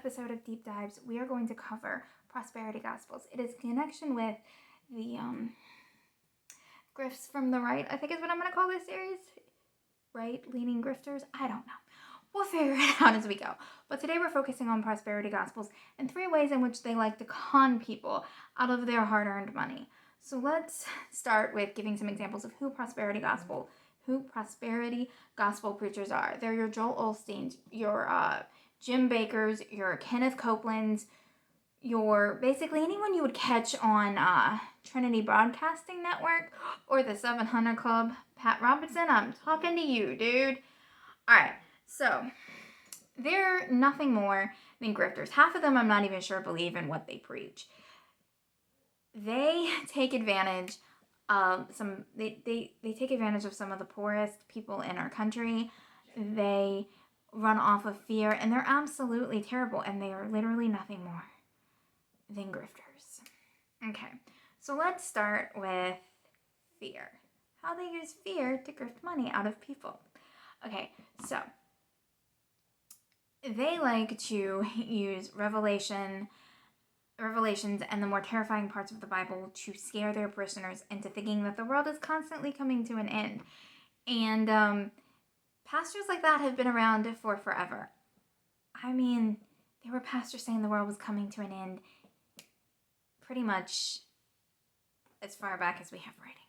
episode of Deep Dives, we are going to cover prosperity gospels. It is a connection with the grifts from the right, I think is what I'm going to call this series. Right-leaning grifters? I don't know. We'll figure it out as we go. But today we're focusing on prosperity gospels and 3 ways in which they like to con people out of their hard-earned money. So let's start with giving some examples of who prosperity gospel preachers are. They're your Joel Osteens, your Jim Bakkers, your Kenneth Copelands, your basically anyone you would catch on Trinity Broadcasting Network or the 700 Club. Pat Robertson, I'm talking to you, dude. All right, so they're nothing more than grifters. Half of them I'm not even sure believe in what they preach. They take advantage of they take advantage of some of the poorest people in our country. They run off of fear, and they're absolutely terrible, and they are literally nothing more than grifters. Okay, so let's start with fear. How they use fear to grift money out of people. Okay, so they like to use Revelations and the more terrifying parts of the Bible to scare their parishioners into thinking that the world is constantly coming to an end. And pastors like that have been around for forever. I mean, there were pastors saying the world was coming to an end pretty much as far back as we have writings.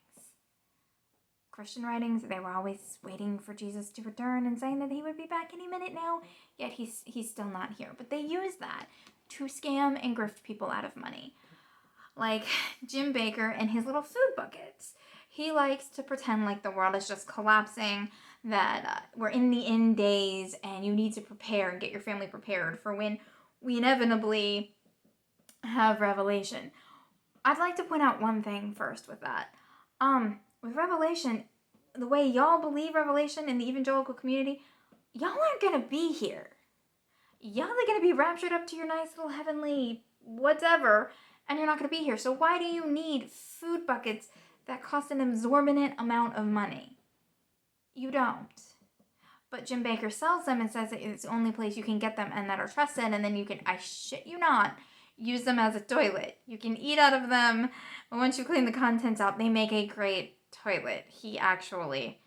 Christian writings, they were always waiting for Jesus to return and saying that he would be back any minute now, yet he's still not here. But they use that to scam and grift people out of money. Like Jim Bakker and his little food buckets. He likes to pretend like the world is just collapsing, that we're in the end days and you need to prepare and get your family prepared for when we inevitably have Revelation. I'd like to point out one thing first with that. With Revelation, the way y'all believe Revelation in the evangelical community, y'all aren't going to be here. Y'all are going to be raptured up to your nice little heavenly whatever, and you're not going to be here. So why do you need food buckets that cost an exorbitant amount of money? You don't. But Jim Bakker sells them and says that it's the only place you can get them and that are trusted, and then you can, I shit you not, use them as a toilet. You can eat out of them, but once you clean the contents out, they make a great toilet. He actually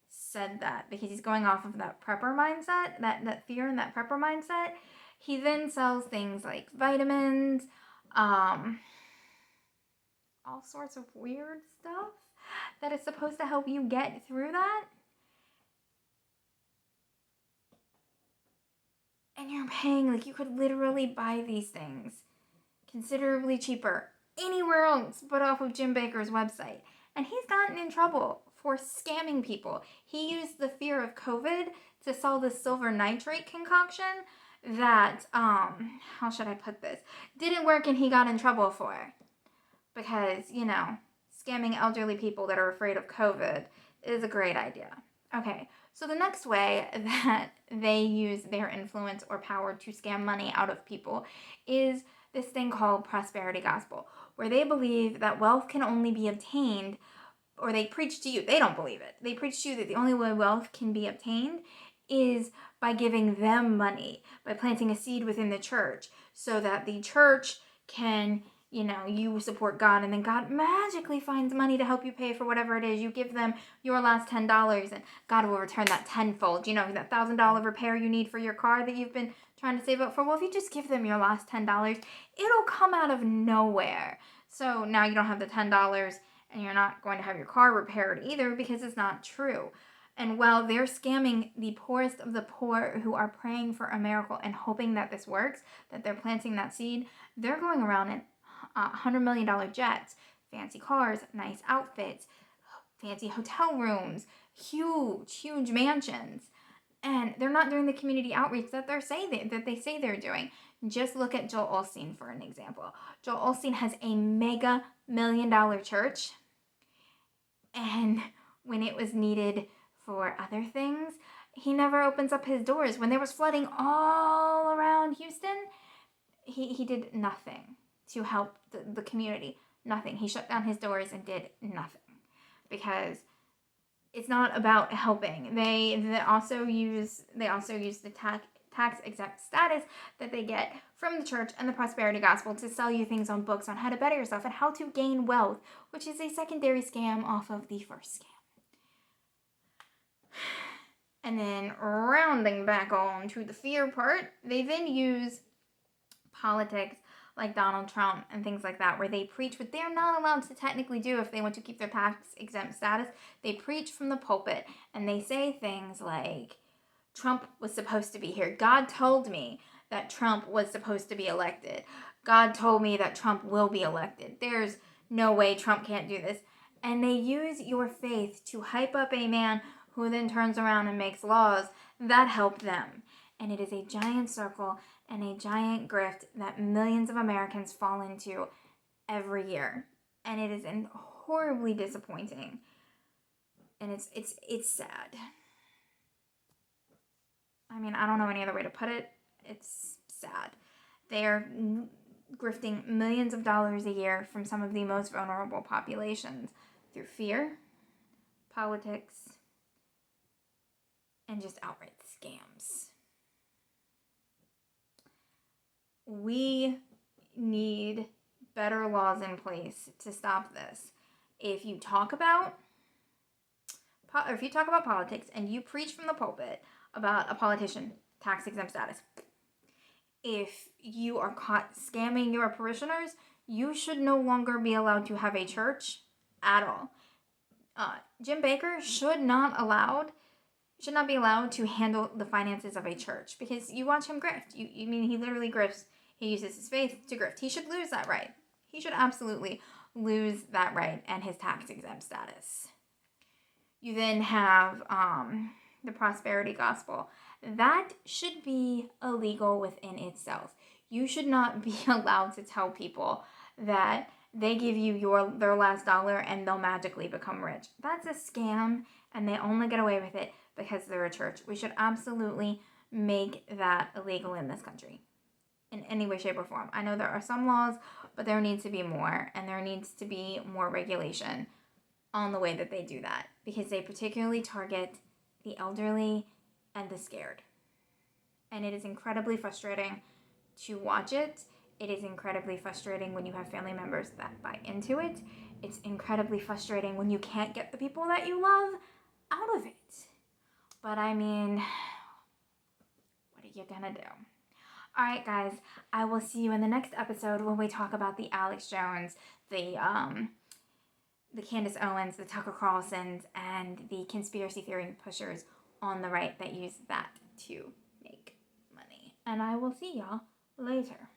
said that because he's going off of that prepper mindset, that fear and that prepper mindset. He then sells things like vitamins, all sorts of weird stuff that is supposed to help you get through that. And you're paying, like, you could literally buy these things considerably cheaper anywhere else but off of Jim Bakker's website. And he's gotten in trouble for scamming people. He used the fear of COVID to sell the silver nitrate concoction that, how should I put this, didn't work, and he got in trouble for. Because, scamming elderly people that are afraid of COVID is a great idea. Okay, so the next way that they use their influence or power to scam money out of people is this thing called prosperity gospel, where they believe that wealth can only be obtained, or they preach to you, they don't believe it. They preach to you that the only way wealth can be obtained is by giving them money, by planting a seed within the church, so that the church can, you support God, and then God magically finds money to help you pay for whatever it is. You give them your last $10, and God will return that tenfold. That $1,000 repair you need for your car that you've been trying to save up for. Well, if you just give them your last $10, it'll come out of nowhere. So now you don't have the $10, and you're not going to have your car repaired either, because it's not true. And while they're scamming the poorest of the poor who are praying for a miracle and hoping that this works, that they're planting that seed, they're going around in $100 million jets, fancy cars, nice outfits, fancy hotel rooms, huge mansions. And they're not doing the community outreach that they say they're doing. Just look at Joel Osteen for an example. Joel Osteen has a mega $1 million church. And when it was needed for other things, he never opens up his doors. When there was flooding all around Houston, he did nothing to help the community. Nothing. He shut down his doors and did nothing. Because it's not about helping. They also use the tax-exempt status that they get from the church and the prosperity gospel to sell you things on books on how to better yourself and how to gain wealth, which is a secondary scam off of the first scam. And then rounding back on to the fear part, they then use politics like Donald Trump and things like that, where they preach what they're not allowed to technically do if they want to keep their tax-exempt status. They preach from the pulpit, and they say things like, Trump was supposed to be here. God told me that Trump was supposed to be elected. God told me that Trump will be elected. There's no way Trump can't do this. And they use your faith to hype up a man who then turns around and makes laws that help them. And it is a giant circle and a giant grift that millions of Americans fall into every year. And it is horribly disappointing. And it's sad. I mean, I don't know any other way to put it. It's sad. They are grifting millions of dollars a year from some of the most vulnerable populations through fear, politics, and just outright scams. We need better laws in place to stop this. If you talk about politics and you preach from the pulpit about a politician, tax-exempt status, if you are caught scamming your parishioners, you should no longer be allowed to have a church at all. Jim Bakker should not be allowed to handle the finances of a church, because you watch him grift. You mean he literally grifts. He uses his faith to grift. He should lose that right. He should absolutely lose that right and his tax-exempt status. You then have the prosperity gospel. That should be illegal within itself. You should not be allowed to tell people that they give you their last dollar and they'll magically become rich. That's a scam, and they only get away with it because they're a church. We should absolutely make that illegal in this country in any way, shape, or form. I know there are some laws, but there needs to be more, and there needs to be more regulation on the way that they do that, because they particularly target the elderly and the scared. And it is incredibly frustrating to watch it. It is incredibly frustrating when you have family members that buy into it. It's incredibly frustrating when you can't get the people that you love out of it. But I mean, what are you gonna do? All right, guys, I will see you in the next episode when we talk about the Alex Jones, the Candace Owens, the Tucker Carlsons, and the conspiracy theory pushers on the right that use that to make money. And I will see y'all later.